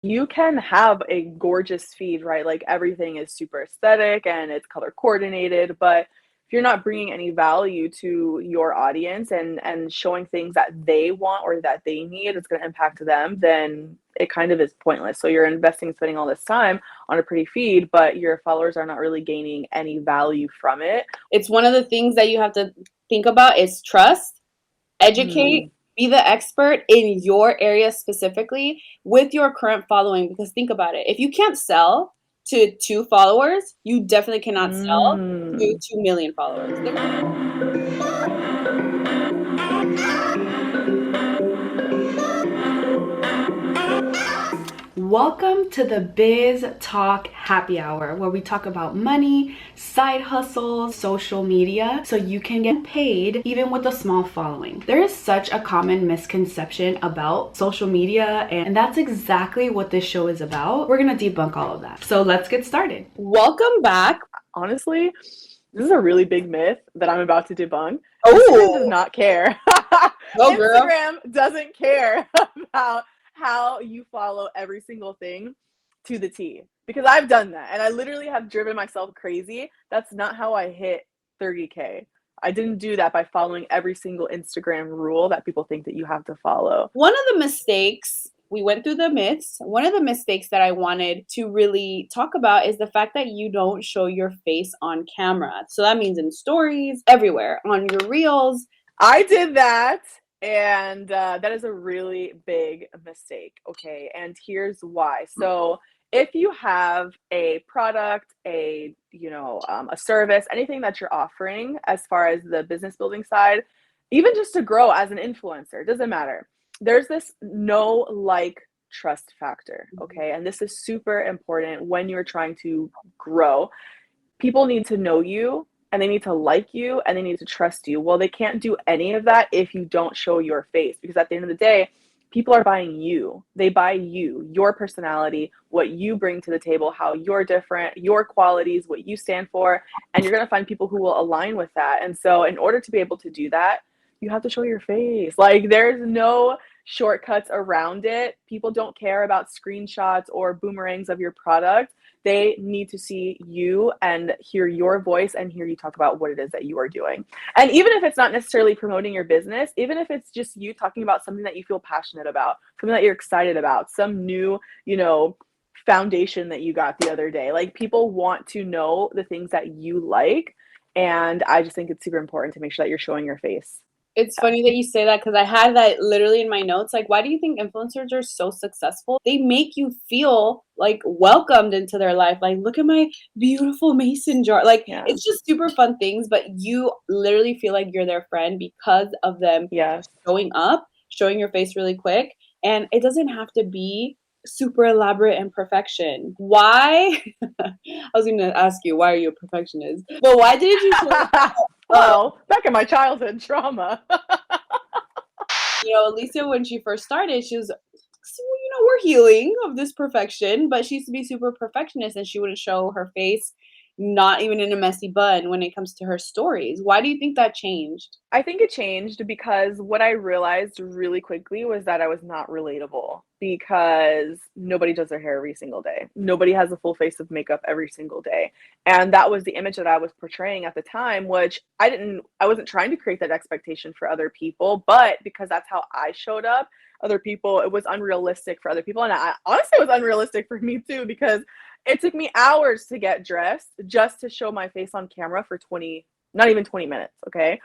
You can have a gorgeous feed, right? Like everything is super aesthetic and it's color coordinated, but if you're not bringing any value to your audience and showing things that they want or that they need, it's going to impact them, then it kind of is pointless. So you're investing, spending all this time on a pretty feed, but your followers are not really gaining any value from it. It's one of the things that you have to think about is trust, educate, Mm, be the expert in your area specifically with your current following. Because think about it, if you can't sell to 2 followers, you definitely cannot sell to mm. 2 million followers. Welcome to the Biz Talk Happy Hour, where we talk about money, side hustles, social media, so you can get paid even with a small following. There is such a common misconception about social media, and that's exactly what this show is about. We're gonna debunk all of that. So let's get started. Welcome back. Honestly, this is a really big myth that I'm about to debunk. Instagram does Oh, not care. go girl. Instagram doesn't care about how you follow every single thing to the T. Because I've done that and I literally have driven myself crazy. That's not how I hit 30K. I didn't do that by following every single Instagram rule that people think that you have to follow. One of the mistakes, we went through the myths. One of the mistakes that I wanted to really talk about is the fact that you don't show your face on camera. So that means in stories, everywhere, on your reels. I did that, and that is a really big mistake. Okay, and here's why. So, if you have a product, a service, anything that you're offering as far as the business building side, even just to grow as an influencer, doesn't matter. There's this know, like, trust factor. Okay, and this is super important when you're trying to grow. People need to know you and they need to like you and they need to trust you. Well, they can't do any of that if you don't show your face, because at the end of the day, people are buying you. They buy you, your personality, what you bring to the table, how you're different, your qualities, what you stand for, and you're going to find people who will align with that. And so in order to be able to do that, you have to show your face. Like there's no shortcuts around it. People don't care about screenshots or boomerangs of your product. They need to see you and hear your voice and hear you talk about what it is that you are doing. And even if it's not necessarily promoting your business, even if it's just you talking about something that you feel passionate about, something that you're excited about, some new, foundation that you got the other day. Like people want to know the things that you like. And I just think it's super important to make sure that you're showing your face. It's funny that you say that because I had that literally in my notes. Like, why do you think influencers are so successful? They make you feel like welcomed into their life. Like, look at my beautiful mason jar. Like, Yeah. it's just super fun things, but you literally feel like you're their friend because of them Yes. showing up, showing your face really quick. And it doesn't have to be super elaborate and perfection. Why? I was going to ask you, why are you a perfectionist? But why didn't you show up? Well, back in my childhood trauma. Alicia, when she first started, she was, so, we're healing of this perfection, but she used to be super perfectionist and she wouldn't show her face, not even in a messy bun when it comes to her stories. Why do you think that changed? I think it changed because what I realized really quickly was that I was not relatable because nobody does their hair every single day. Nobody has a full face of makeup every single day. And that was the image that I was portraying at the time, which I wasn't trying to create that expectation for other people, but because that's how I showed up, other people, it was unrealistic for other people. And I honestly, it was unrealistic for me too, because it took me hours to get dressed just to show my face on camera for 20, not even 20 minutes. Okay.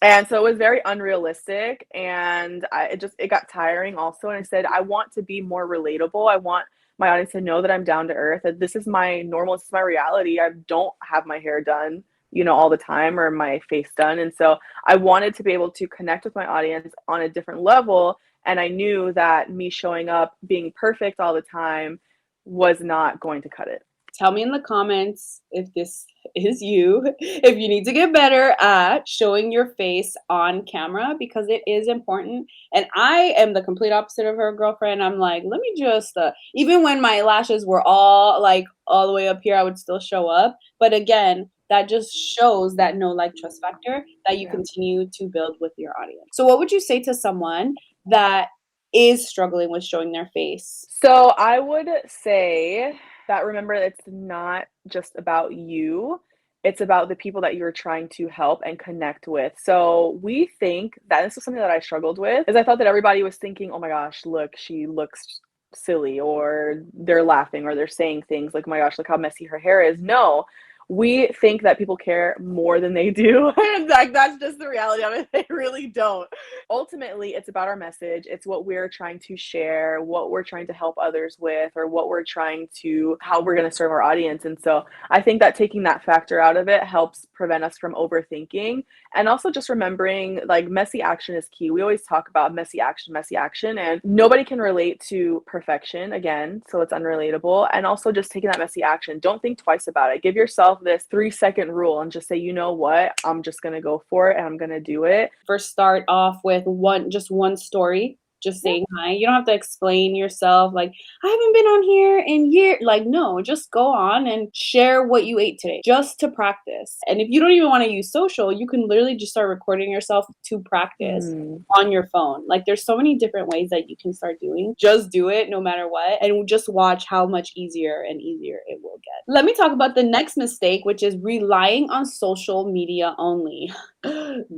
And so it was very unrealistic and it got tiring also. And I said, I want to be more relatable. I want my audience to know that I'm down to earth, that this is my normal, this is my reality. I don't have my hair done, all the time or my face done. And so I wanted to be able to connect with my audience on a different level. And I knew that me showing up being perfect all the time was not going to cut it. Tell me in the comments if this is you, if you need to get better at showing your face on camera because it is important. And I am the complete opposite of her girlfriend. I'm like, let me just, even when my lashes were all like all the way up here, I would still show up. But again, that just shows that no like trust factor that you Yeah. continue to build with your audience. So, what would you say to someone that is struggling with showing their face? So I would say that remember it's not just about you. It's about the people that you're trying to help and connect with. So we think that this is something that I struggled with is I thought that everybody was thinking, "Oh my gosh, look, she looks silly," or they're laughing or they're saying things like, "Oh my gosh, look how messy her hair is." No, we think that people care more than they do. And like that's just the reality of it. They really don't. Ultimately, it's about our message. It's what we're trying to share, what we're trying to help others with, or what we're trying to, how we're going to serve our audience. And so I think that taking that factor out of it helps prevent us from overthinking. And also just remembering like messy action is key. We always talk about messy action, and nobody can relate to perfection again. So it's unrelatable. And also just taking that messy action. Don't think twice about it. Give yourself this 3-second rule and just say, you know what? I'm just going to go for it and I'm going to do it. First, start off with one story, just saying hi. You don't have to explain yourself like, I haven't been on here in years. Like, no, just go on and share what you ate today just to practice. And if you don't even want to use social, you can literally just start recording yourself to practice Mm. on your phone. Like, there's so many different ways that you can start doing. Just do it no matter what, and just watch how much easier and easier it will get. Let me talk about the next mistake, which is relying on social media only.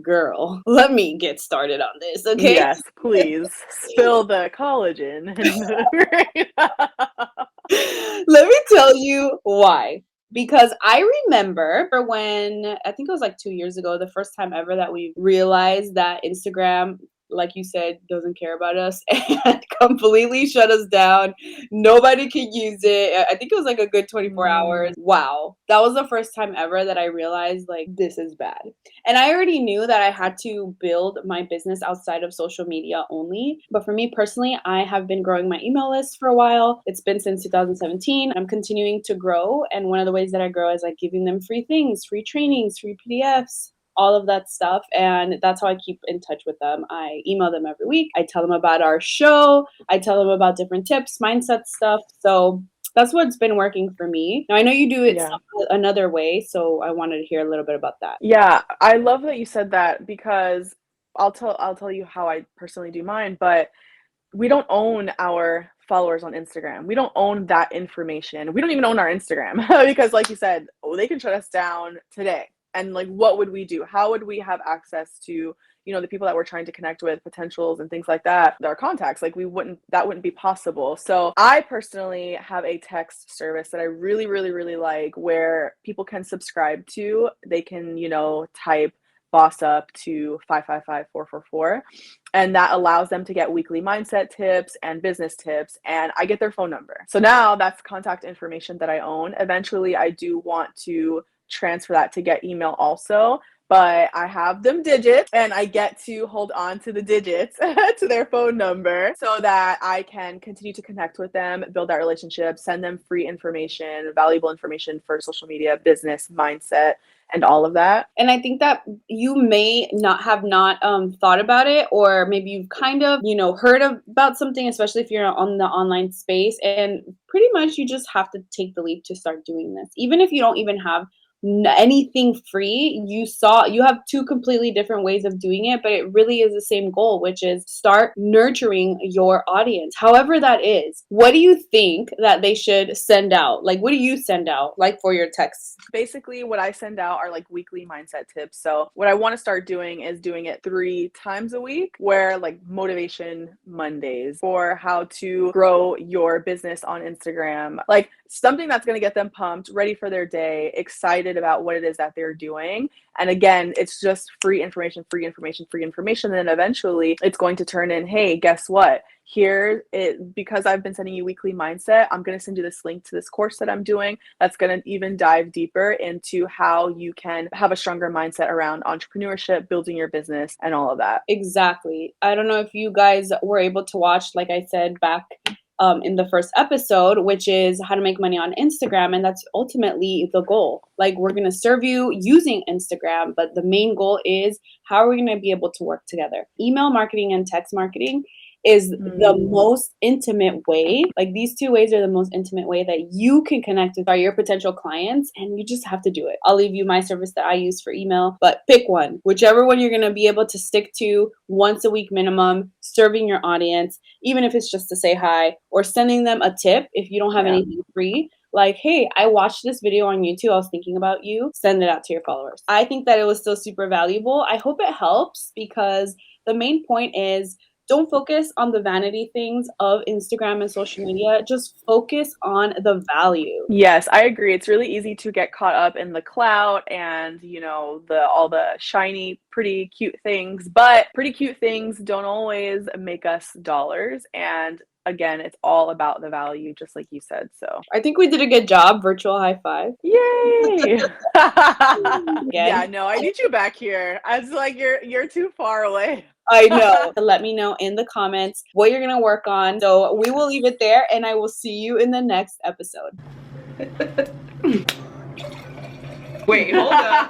Girl, let me get started on this, okay? Yes, please spill the collagen in the Let me tell you why. Because I remember when I think it was like 2 years ago, the first time ever that we realized that Instagram, like you said, doesn't care about us and completely shut us down. Nobody could use it. I think it was like a good 24 hours. Mm. Wow. That was the first time ever that I realized like this is bad. And I already knew that I had to build my business outside of social media only. But for me personally, I have been growing my email list for a while. It's been since 2017. I'm continuing to grow. And one of the ways that I grow is like giving them free things, free trainings, free PDFs, all of that stuff. And that's how I keep in touch with them. I email them every week. I tell them about our show. I tell them about different tips, mindset stuff. So that's what's been working for me. Now I know you do it Yeah. another way, so I wanted to hear a little bit about that. Yeah, I love that you said that because I'll tell you how I personally do mine, but we don't own our followers on Instagram. We don't own that information. We don't even own our Instagram because like you said, oh, they can shut us down today. And like what would we do? How would we have access to, the people that we're trying to connect with, potentials and things like that, our contacts? Like that wouldn't be possible. So I personally have a text service that I really, really, really like where people can subscribe to. They can, type boss up to 555-444, and that allows them to get weekly mindset tips and business tips, and I get their phone number. So now that's contact information that I own. Eventually I do want to transfer that to get email also, but I have them digits and I get to hold on to the digits to their phone number so that I can continue to connect with them, build that relationship, send them free information, valuable information for social media, business, mindset, and all of that. And I think that you may not have not thought about it, or maybe you've kind of, heard about something, especially if you're on the online space. And pretty much you just have to take the leap to start doing this. Even if you don't even have anything free, you have two completely different ways of doing it, but it really is the same goal, which is start nurturing your audience, however that is. What do you think that they should send out? Like, what do you send out, like, for your texts? Basically, what I send out are like weekly mindset tips. So, what I want to start doing is doing it 3 times a week, where like motivation Mondays for how to grow your business on Instagram, like something that's going to get them pumped, ready for their day, excited about what it is that they're doing. And again, it's just free information, free information, free information. And then eventually it's going to turn in, hey, guess what? Because I've been sending you weekly mindset, I'm going to send you this link to this course that I'm doing that's going to even dive deeper into how you can have a stronger mindset around entrepreneurship, building your business, and all of that. Exactly. I don't know if you guys were able to watch, like I said back in the first episode, which is how to make money on Instagram. And that's ultimately the goal. Like, we're going to serve you using Instagram, but the main goal is how are we going to be able to work together? Email marketing and text marketing is the Mm. most intimate way. Like these two ways are the most intimate way that you can connect with your potential clients, and you just have to do it. I'll leave you my service that I use for email, but pick one, whichever one you're going to be able to stick to once a week minimum, serving your audience, even if it's just to say hi or sending them a tip if you don't have Yeah. anything free. Like, hey, I watched this video on YouTube. I was thinking about you. Send it out to your followers. I think that it was still super valuable. I hope it helps, because the main point is, don't focus on the vanity things of Instagram and social media. Just focus on the value. Yes, I agree. It's really easy to get caught up in the clout and, you know, the all the shiny, pretty cute things, but pretty cute things don't always make us dollars. And again, it's all about the value, just like you said. So, I think we did a good job. Virtual high five. yay! Yeah, Again, no, I need you back here. I was like, you're too far away. I know. Let me know in the comments what you're going to work on. So we will leave it there, and I will see you in the next episode. Wait, hold on.